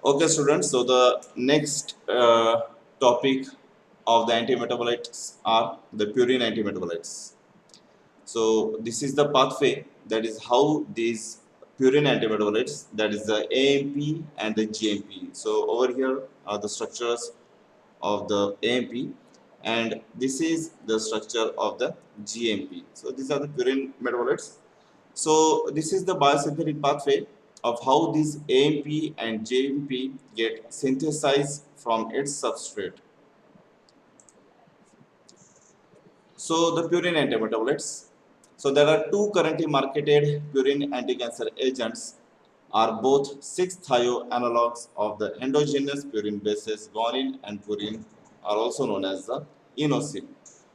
Okay, students. So the next topic of the antimetabolites are the purine antimetabolites. So this is the pathway, that is how these purine antimetabolites, that is the AMP and the GMP. So over here are the structures of the AMP, and this is the structure of the GMP. So these are the purine metabolites. So this is the biosynthetic pathway of how these AMP and GMP get synthesized from its substrate. So the purine antimetabolites. So there are two currently marketed purine anti-cancer agents, are both 6-thio analogs of the endogenous purine bases guanine and purine, are also known as the inosine.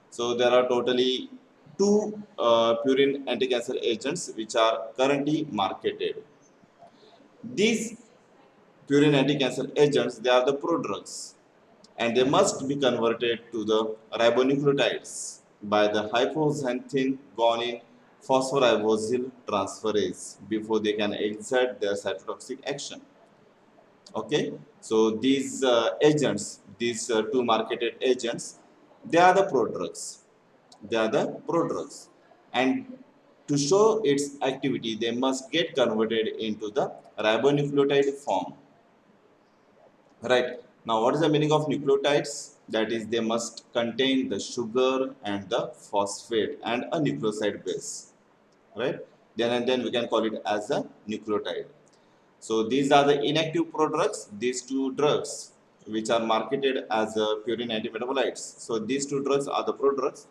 So there are totally two purine anti-cancer agents which are currently marketed. These purine anti-cancer agents, they are the prodrugs, and they must be converted to the ribonucleotides by the hypoxanthine guanine phosphoribosyl transferase before they can exert their cytotoxic action. Okay, so these agents, these two marketed agents, they are the prodrugs. They are the prodrugs, and to show its activity, they must get converted into the ribonucleotide form. Right. Now, what is the meaning of nucleotides? That is, they must contain the sugar and the phosphate and a nucleoside base. Right. Then and then we can call it as a nucleotide. So these are the inactive prodrugs. These two drugs, which are marketed as purine antimetabolites. So these two drugs are the prodrugs,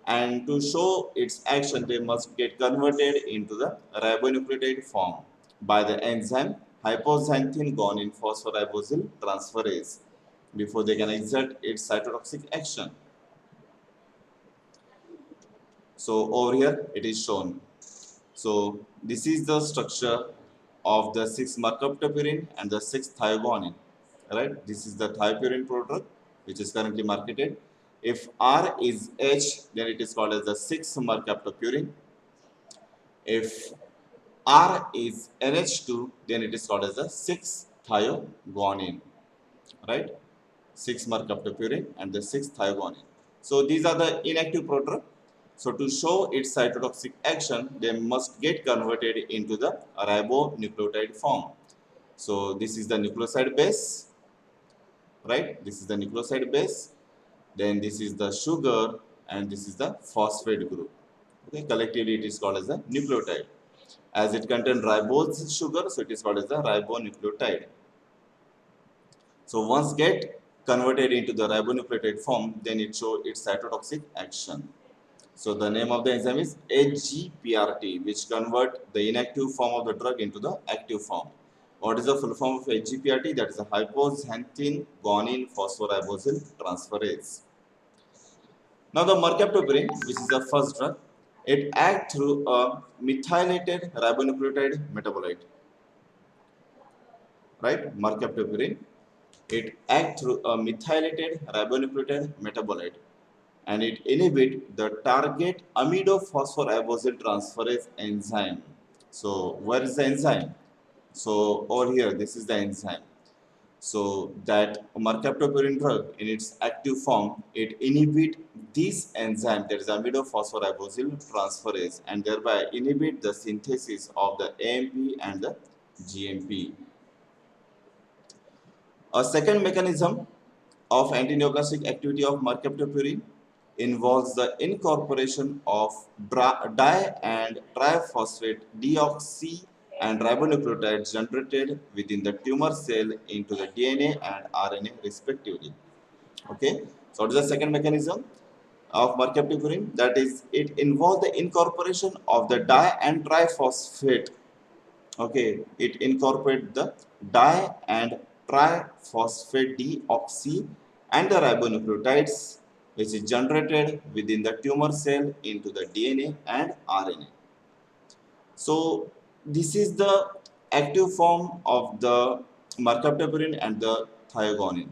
and to show its action, they must get converted into the ribonucleotide form by the enzyme hypoxanthine guanine phosphoribosyl transferase before they can exert its cytotoxic action. So over here it is shown. So this is the structure of the 6-mercaptopurine and the 6-thioguanine. Right? This is the thiopurine product which is currently marketed. If R is H, then it is called as the 6-mercaptopurine. If R is NH2, then it is called as the 6-thioguanine. Right? 6-mercaptopurine and the 6-thioguanine. So these are the inactive product. So to show its cytotoxic action, they must get converted into the ribonucleotide form. So this is the nucleoside base, right? This is the nucleoside base. Then this is the sugar, and this is the phosphate group. Okay, collectively it is called as the nucleotide. As it contains ribose sugar, so it is called as the ribonucleotide. So once get converted into the ribonucleotide form, then it shows its cytotoxic action. So the name of the enzyme is HGPRT, which convert the inactive form of the drug into the active form. What is the full form of HGPRT? That is a hypoxanthine guanine phosphoribosyl transferase. Now the mercaptopurine, which is the first drug, it acts through a methylated ribonucleotide metabolite. Right? Mercaptopurine, it acts through a methylated ribonucleotide metabolite, and it inhibits the target amidophosphoribosyl transferase enzyme. So where is the enzyme? So over here, this is the enzyme. So that mercaptopurine drug in its active form, it inhibit this enzyme, that is amidophosphoribosyl transferase, and thereby inhibit the synthesis of the AMP and the GMP. A second mechanism of antineoplastic activity of mercaptopurine involves the incorporation of di- and triphosphate deoxy and ribonucleotides generated within the tumor cell into the DNA and RNA respectively. Okay, so what is the second mechanism of mercaptopurine? That is, it involves the incorporation of the di- and triphosphate. Okay, it incorporates the di- and triphosphate deoxy and the ribonucleotides which is generated within the tumor cell into the DNA and RNA. So this is the active form of the mercaptopurine and the thioguanine.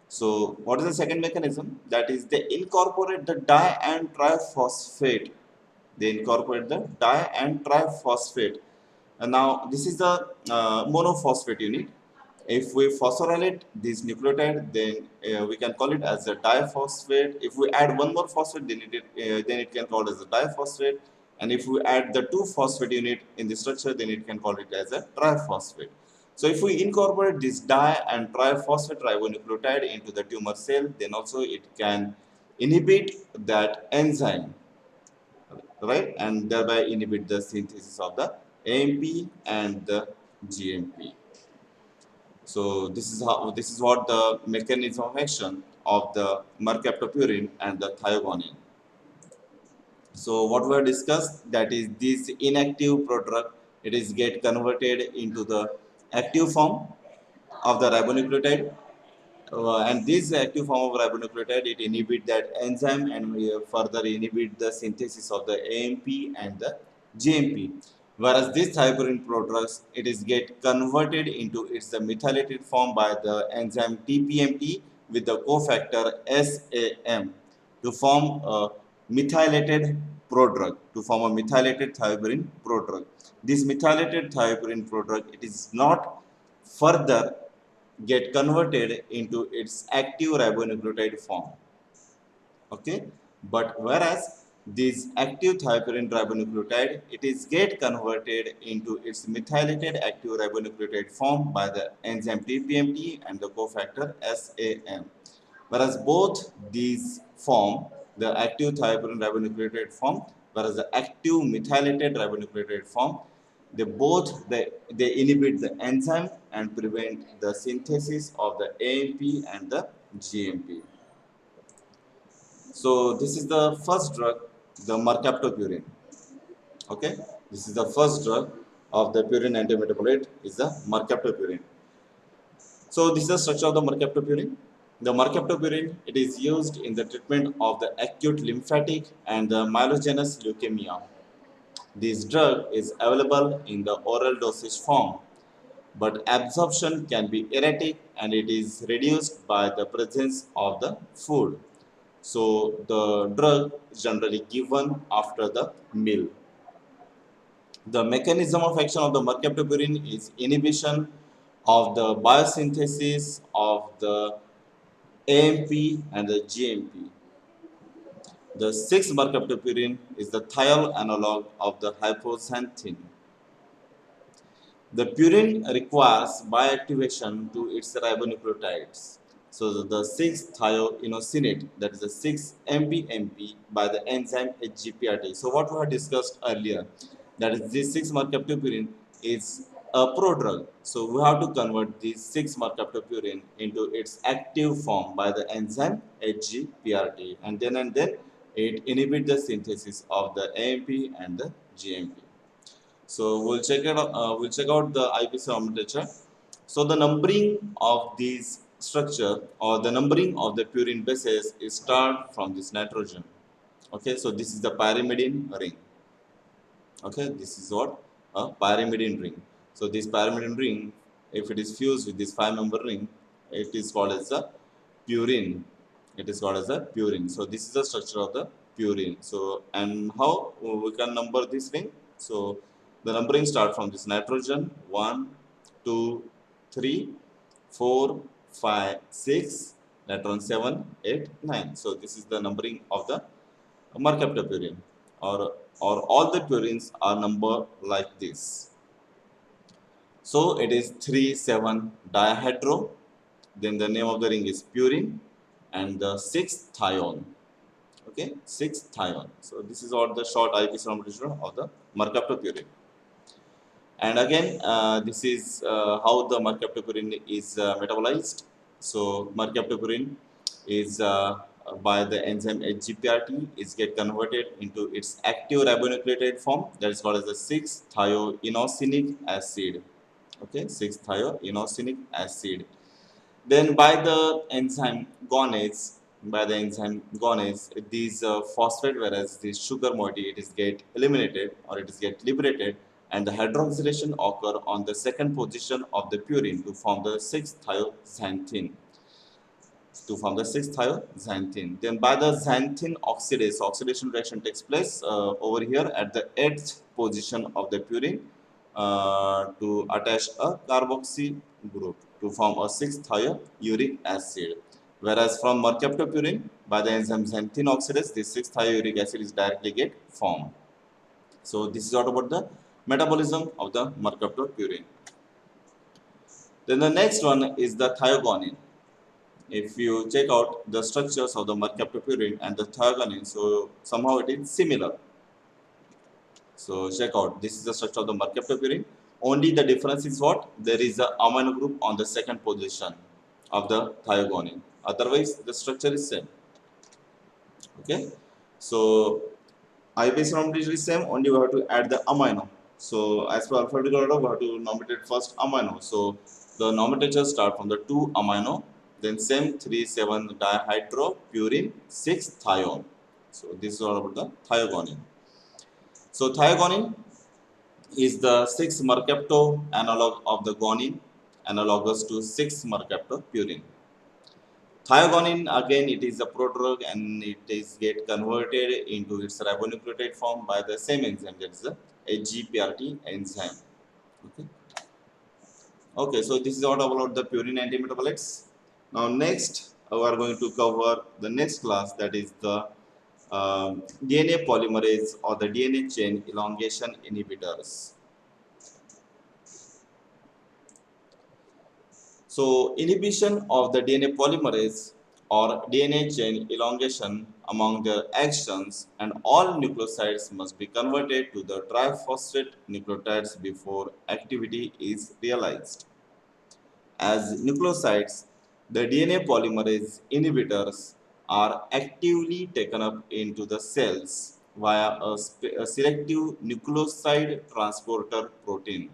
So what is the second mechanism? That is, they incorporate the di- and triphosphate. They incorporate the di- and triphosphate. And now this is the monophosphate unit. If we phosphorylate this nucleotide, then we can call it as a diphosphate. If we add one more phosphate, then it can call it as a diphosphate. And if we add the two phosphate unit in the structure, then it can call it as a triphosphate. So if we incorporate this di and triphosphate ribonucleotide into the tumor cell, then also it can inhibit that enzyme, right, and thereby inhibit the synthesis of the AMP and the GMP. So this is what the mechanism of action of the mercaptopurine and the thiogonine. So what we have discussed, that is this inactive prodrug, it is get converted into the active form of the ribonucleotide, and this active form of ribonucleotide, it inhibit that enzyme and we further inhibit the synthesis of the AMP and the GMP. Whereas this thioporine prodrugs, it is get converted into its the methylated form by the enzyme TPMT with the cofactor SAM to form a methylated prodrug, to form a methylated thioporine prodrug. This methylated thioporine prodrug, it is not further get converted into its active ribonucleotide form. Okay, but whereas this active thioporine ribonucleotide, it is get converted into its methylated active ribonucleotide form by the enzyme TPMT and the cofactor SAM. Whereas both these form the active thioporine ribonucleotide form, whereas the active methylated ribonucleotide form, they inhibit the enzyme and prevent the synthesis of the AMP and the GMP. So this is the first drug, the mercaptopurine. Okay, this is the first drug of the purine antimetabolite is the mercaptopurine. So this is the structure of the mercaptopurine. The mercaptopurine, it is used in the treatment of the acute lymphatic and the myelogenous leukemia. This drug is available in the oral dosage form, but absorption can be erratic and it is reduced by the presence of the food. So the drug is generally given after the meal. The mechanism of action of the mercaptopurine is inhibition of the biosynthesis of the AMP and the GMP. The 6-mercaptopurine is the thiol analog of the hypoxanthine. The purine requires bioactivation to its ribonucleotides. So the 6-thioinosine, that is the 6-MBMP by the enzyme HGPRT. So what we have discussed earlier, that is this 6-mercaptopurine is a prodrug. So we have to convert this 6-mercaptopurine into its active form by the enzyme HGPRT, and then it inhibits the synthesis of the AMP and the GMP. So we'll check it out. We'll check out the IPC nomenclature. So the numbering of these structure or the numbering of the purine bases is start from this nitrogen. Okay, so this is the pyrimidine ring. Okay, this is what a pyrimidine ring. So this pyrimidine ring, if it is fused with this 5-member ring, it is called as a purine. It is called as a purine. So this is the structure of the purine. So and how we can number this ring? So the numbering start from this nitrogen 1, 2, 3, 4, 5, 6, later on 7, 8, 9. So this is the numbering of the mercaptopurine, or all the purines are numbered like this. So it is 3,7 dihydro. Then the name of the ring is purine, and the 6th thione. Okay, 6th thione. So this is all the short IPC nomenclature of the mercaptopurine. And again, this is how the mercaptopurine is metabolized. So mercaptopurine is by the enzyme HGPRT is get converted into its active ribonucleotide form, that is called as the 6-thioinosinic acid. Okay, 6-thioinosinic acid. Then by the enzyme gonase, these phosphate, whereas this sugar moiety, it is get eliminated or it is get liberated, and the hydroxylation occur on the second position of the purine to form the 6-thioxanthine. Then by the xanthine oxidation reaction takes place over here at the 8th position of the purine to attach a carboxy group to form a 6-thiouric acid. Whereas from mercaptopurine, by the enzyme xanthine oxidase, this 6-thiouric acid is directly get formed. So this is all about the metabolism of the mercaptopurine. Then the next one is the thiogonine. If you check out the structures of the mercaptopurine and the thiogonine, so somehow it is similar. So check out, this is the structure of the mercaptopurine. Only the difference is what? There is a amino group on the second position of the thiogonine. Otherwise, the structure is same. Okay. So I base nomenclature is same. Only we have to add the amino. So as per alphabetical order, we have to nomenclature first amino. So the nomenclature start from the 2 amino, then same 3,7 dihydropurine 6 thione. So this is all about the thiogonine. So thiogonine is the 6 mercapto analog of the gonine, analogous to 6 mercaptopurine. Thiogonine again, it is a prodrug and it is get converted into its ribonucleotide form by the same enzyme, that is the HGPRT enzyme. Okay, so this is all about the purine antimetabolites. Now next we are going to cover the next class, that is the DNA polymerase or the DNA chain elongation inhibitors. So inhibition of the DNA polymerase or DNA chain elongation among their actions, and all nucleosides must be converted to the triphosphate nucleotides before activity is realized. As nucleosides, the DNA polymerase inhibitors are actively taken up into the cells via a selective nucleoside transporter protein.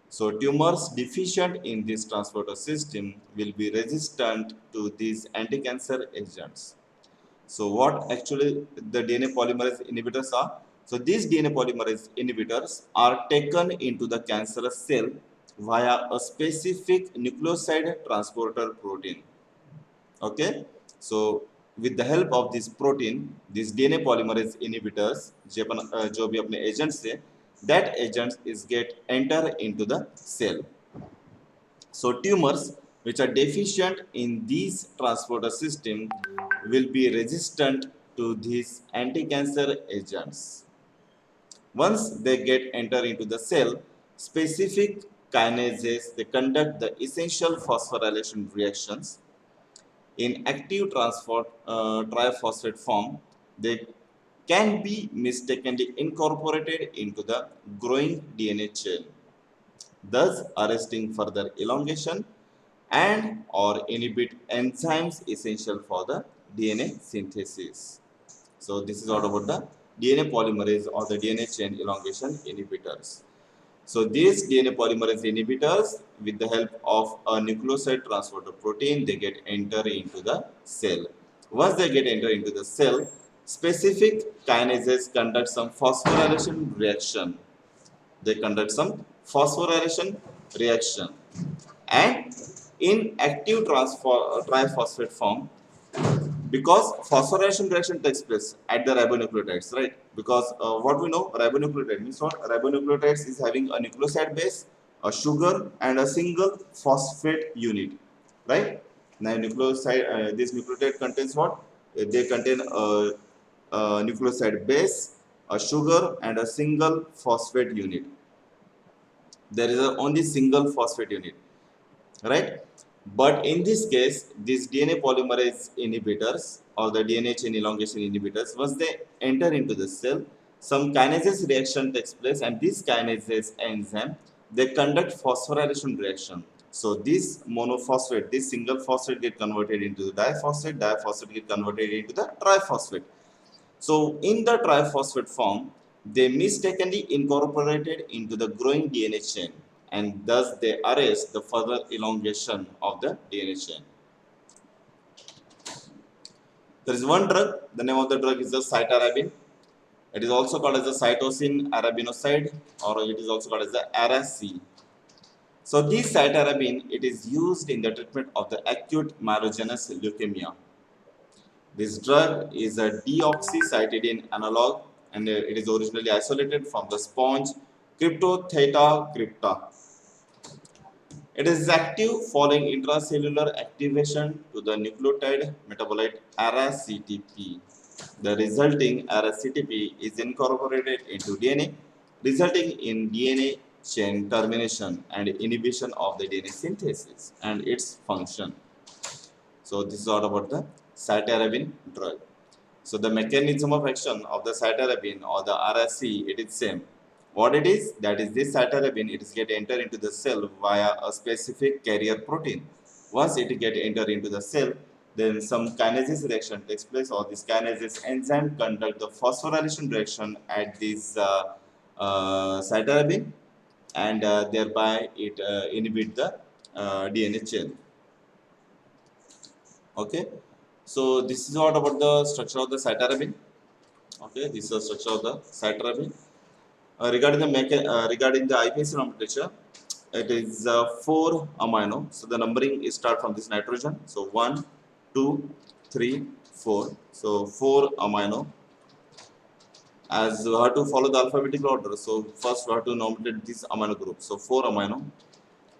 So tumors deficient in this transporter system will be resistant to these anti-cancer agents. So what actually the DNA polymerase inhibitors are? So these DNA polymerase inhibitors are taken into the cancerous cell via a specific nucleoside transporter protein. Okay, so with the help of this protein, these DNA polymerase inhibitors, जो भी अपने agents से, that agents is get enter into the cell. So tumors which are deficient in these transporter system will be resistant to these anti-cancer agents. Once they get enter into the cell, specific kinases, they conduct the essential phosphorylation reactions. In active triphosphate form, they can be mistakenly incorporated into the growing DNA chain, thus arresting further elongation and or inhibit enzymes essential for the DNA synthesis. So this is all about the DNA polymerase or the DNA chain elongation inhibitors. So these DNA polymerase inhibitors, with the help of a nucleoside transporter protein, they get enter into the cell. Once they get enter into the cell, specific kinases conduct some phosphorylation reaction. They conduct some phosphorylation reaction, and in active triphosphate form, because phosphorylation reaction takes place at the ribonucleotides, right? Because what we know, ribonucleotide means what? Ribonucleotides is having a nucleoside base, a sugar, and a single phosphate unit, right? Now, this nucleotide contains what? They contain a nucleoside base, a sugar, and a single phosphate unit. There is only single phosphate unit, right? But in this case, these DNA polymerase inhibitors or the DNA chain elongation inhibitors, once they enter into the cell, some kinases reaction takes place, and this kinases enzyme, they conduct phosphorylation reaction. So this monophosphate, this single phosphate get converted into the diphosphate, diphosphate get converted into the triphosphate. So in the triphosphate form, they mistakenly incorporated into the growing DNA chain, and thus they arrest the further elongation of the DNA chain. There is one drug, the name of the drug is the cytarabine. It is also called as the cytosine arabinoside, or it is also called as the Ara-C. So this cytarabine, it is used in the treatment of the acute myelogenous leukemia. This drug is a deoxycytidine analog, and it is originally isolated from the sponge Crypto theta crypta. It is active following intracellular activation to the nucleotide metabolite ARA-CTP. The resulting ARA-CTP is incorporated into DNA, resulting in DNA chain termination and inhibition of the DNA synthesis and its function. So this is all about the cytarabine drug. So the mechanism of action of the cytarabine or the RSC, it is same. What it is? That is this cytarabine, it is get enter into the cell via a specific carrier protein. Once it get enter into the cell, then some kinases reaction takes place, or this kinases enzyme conduct the phosphorylation reaction at this cytarabine, and thereby it inhibit the DNA chain. Okay, so this is what about the structure of the cytarabine. Okay, this is the structure of the cytarabine. Regarding the IPC nomenclature, it is 4 amino. So the numbering is start from this nitrogen. So 1, 2, 3, 4. So 4 amino. As we have to follow the alphabetical order, so first we have to nominate this amino group. So 4 amino.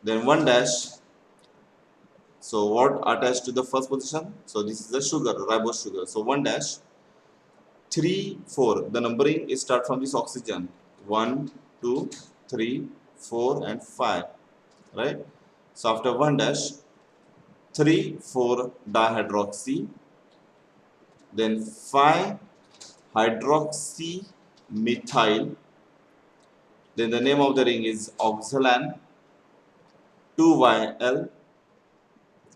Then 1 dash. So what attached to the first position? So this is the sugar, ribose sugar. So 1 dash. 3, 4. The numbering is start from this oxygen. 1, 2, 3, 4, and 5. Right? So after 1 dash, 3, 4 dihydroxy, then 5 hydroxy methyl. Then the name of the ring is oxalan 2YL,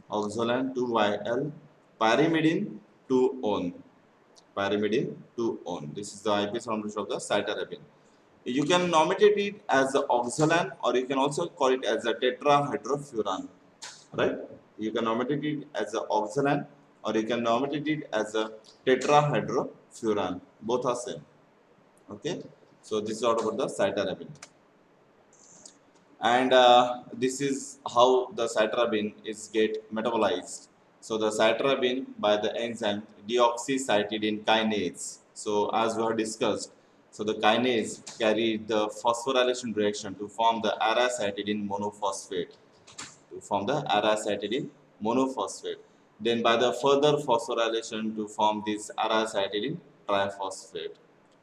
oxalan 2YL, pyrimidine 2-on. Pyrimidine 2-on. This is the IP nomenclature of the cytarabine. You can nominate it as the oxalan, or you can also call it as a tetrahydrofuran. Right? You can nominate it as the oxalan, or you can nominate it as a tetrahydrofuran. Both are same. Okay. So this is all about the cytarabine. And this is how the cytarabine is get metabolized. So the cytarabine by the enzyme deoxycytidine kinase. So as we have discussed, so the kinase carry the phosphorylation reaction to form the aracytidine monophosphate. To form the aracytidine monophosphate. Then by the further phosphorylation to form this aracytidine triphosphate.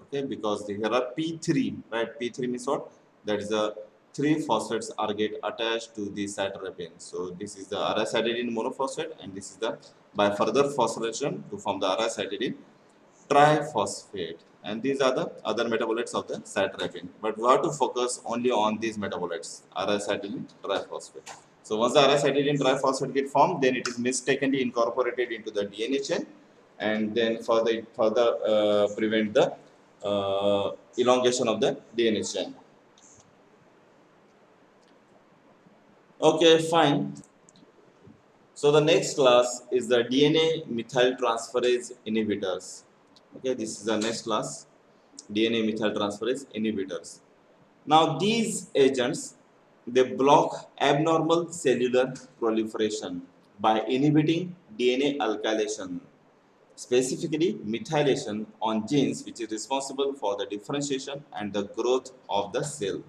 Okay, because here are P3, right? P3 means what? That is the 3 phosphates are get attached to the cytarabine. So this is the aracytidine monophosphate, and this is the by further phosphorylation to form the aracytidine triphosphate. And these are the other metabolites of the cytarabine. But we have to focus only on these metabolites, aracytidine triphosphate. So once the aracytidine triphosphate get formed, then it is mistakenly incorporated into the DNA chain, and then further prevent the elongation of the DNA chain. Okay, fine. So the next class is the DNA methyltransferase inhibitors. Okay, this is the next class, DNA methyltransferase inhibitors. Now these agents, they block abnormal cellular proliferation by inhibiting DNA alkylation, specifically methylation on genes which is responsible for the differentiation and the growth of the cell.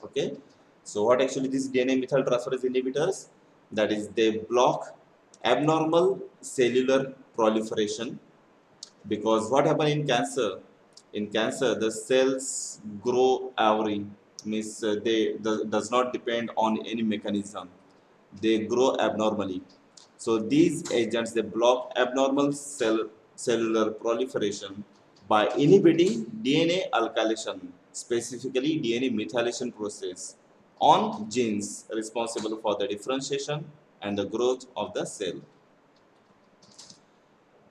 Okay, so what actually these DNA methyltransferase inhibitors? That is, they block abnormal cellular proliferation, because what happens in cancer? In cancer, the cells grow every, means does not depend on any mechanism. They grow abnormally. So these agents, they block abnormal cellular proliferation by inhibiting DNA alkylation, specifically DNA methylation process on genes responsible for the differentiation and the growth of the cell.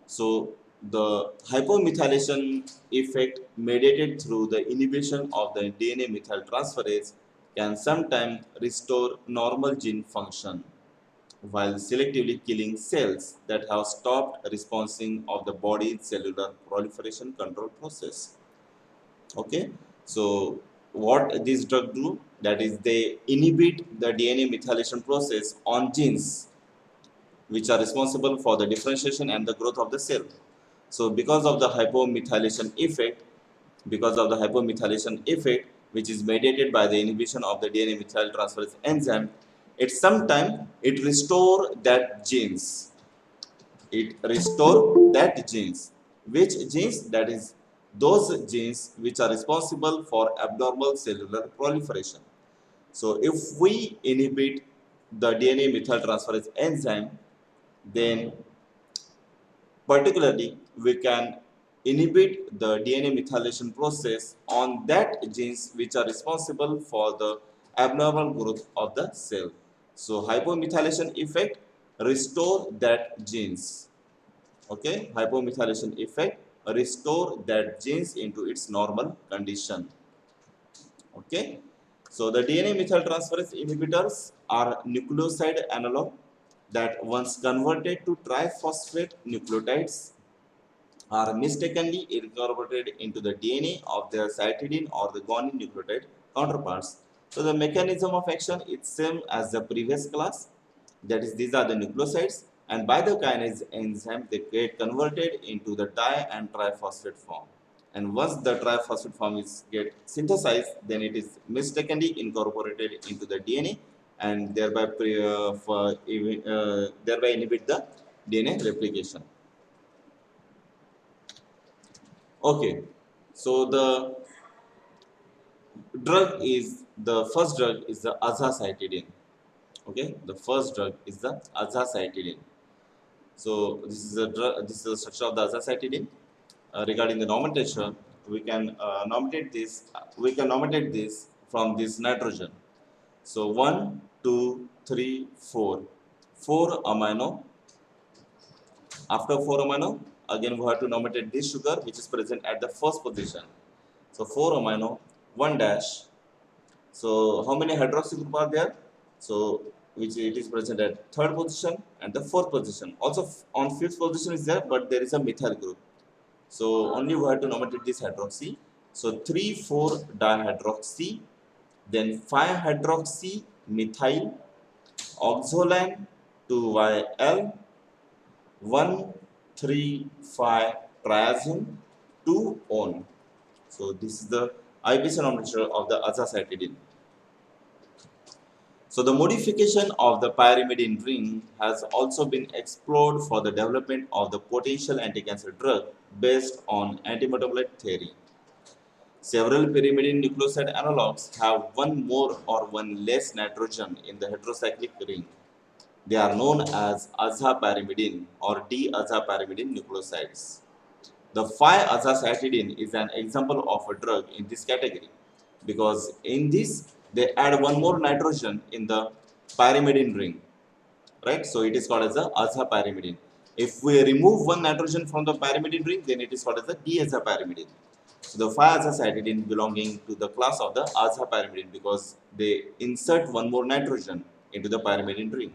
So the hypomethylation effect mediated through the inhibition of the DNA methyltransferase can sometimes restore normal gene function while selectively killing cells that have stopped responding of the body's cellular proliferation control process. Okay, so what this drug do? That is, they inhibit the DNA methylation process on genes which are responsible for the differentiation and the growth of the cell. So because of the hypomethylation effect, which is mediated by the inhibition of the DNA methyltransferase enzyme, at some time it restore that genes. It restore that genes. Which genes? That is those genes which are responsible for abnormal cellular proliferation. So if we inhibit the DNA methyltransferase enzyme, then particularly we can inhibit the DNA methylation process on that genes which are responsible for the abnormal growth of the cell. So hypomethylation effect restore that genes. Okay, hypomethylation effect restore that genes into its normal condition. Okay, so the DNA methyltransferase inhibitors are nucleoside analog that once converted to triphosphate nucleotides are mistakenly incorporated into the DNA of their cytidine or the guanine nucleotide counterparts. So the mechanism of action is same as the previous class. That is, these are the nucleosides, and by the kinase enzyme they get converted into the di and triphosphate form. And once the triphosphate form is get synthesized, then it is mistakenly incorporated into the DNA and thereby inhibit the DNA replication. Okay, so the first drug is the azacitidine. Okay, the first drug is the azacitidine. So this is a drug. This is the structure of the azacitidine. Regarding the nomenclature, we can nominate this. We can nominate this from this nitrogen. So 1, 2, 3, 4. 4 amino. After 4 amino, again we have to nominate this sugar which is present at the first position. So 4 amino, 1 dash. So how many hydroxy group are there? So which it is present at third position and the fourth position. Also on fifth position is there, but there is a methyl group. So only we have to nominate this hydroxy. So 3, 4 dihydroxy, then 5 hydroxy methyl, oxolan 2YL, 1, 3, 5 triazine, 2 on. So this is the IPC nomenclature of the azacitidine. So the modification of the pyrimidine ring has also been explored for the development of the potential anti-cancer drug based on antimetabolite theory. Several pyrimidine nucleoside analogues have one more or one less nitrogen in the heterocyclic ring. They are known as azapyrimidine or d-azapyrimidine nucleosides. The 5-azacitidine is an example of a drug in this category because in this they add one more nitrogen in the pyrimidine ring, right? So it is called as the azapyrimidine. If we remove one nitrogen from the pyrimidine ring, then it is called as the d-azapyrimidine. So the 5-azacitidine belonging to the class of the azapyrimidine because they insert one more nitrogen into the pyrimidine ring.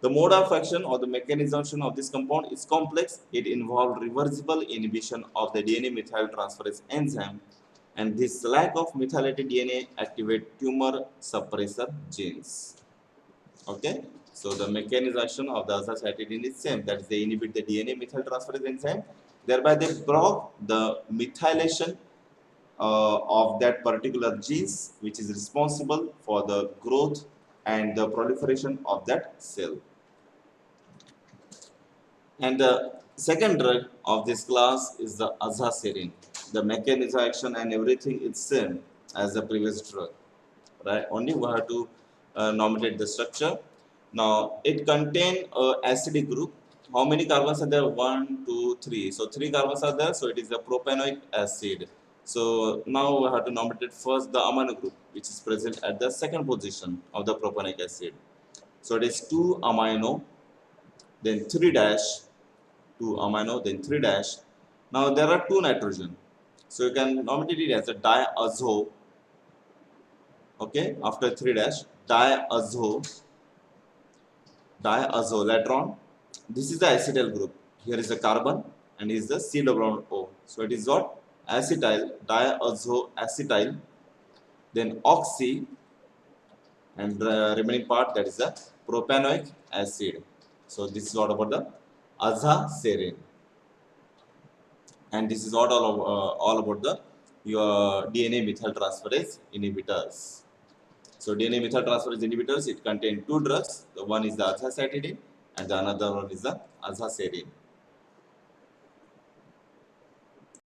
The mode of action or the mechanism of this compound is complex. It involves reversible inhibition of the DNA methyltransferase enzyme, and this lack of methylated DNA activates tumor suppressor genes. Okay, so the mechanism of the azacitidine is same. That is, they inhibit the DNA methyltransferase enzyme. Thereby, they block the methylation of that particular genes, which is responsible for the growth and the proliferation of that cell. And the second drug of this class is the azacitidine. The mechanism action and everything is same as the previous drug, right? Only we have to nominate the structure. Now it contains a acidic group. How many carbons are there? 1, 2, 3. So 3 carbons are there. So it is the propanoic acid. So now we have to nominate first the amino group, which is present at the second position of the propanoic acid. So it is 2 amino, then 3 dash, 2 amino, then 3 dash. Now there are 2 nitrogen. So you can nominate it as a diazo. Okay, after 3 dash, diazolatron. This is the acetyl group. Here is the carbon and is the C double O. So it is what? Acetyl, diazoacetyl, then oxy, and remaining part that is the propanoic acid. So this is what about the azacitidine. And this is all about the your DNA methyltransferase inhibitors. So DNA methyltransferase inhibitors, it contains two drugs. The one is the azacitidine and the another one is the azacitidine.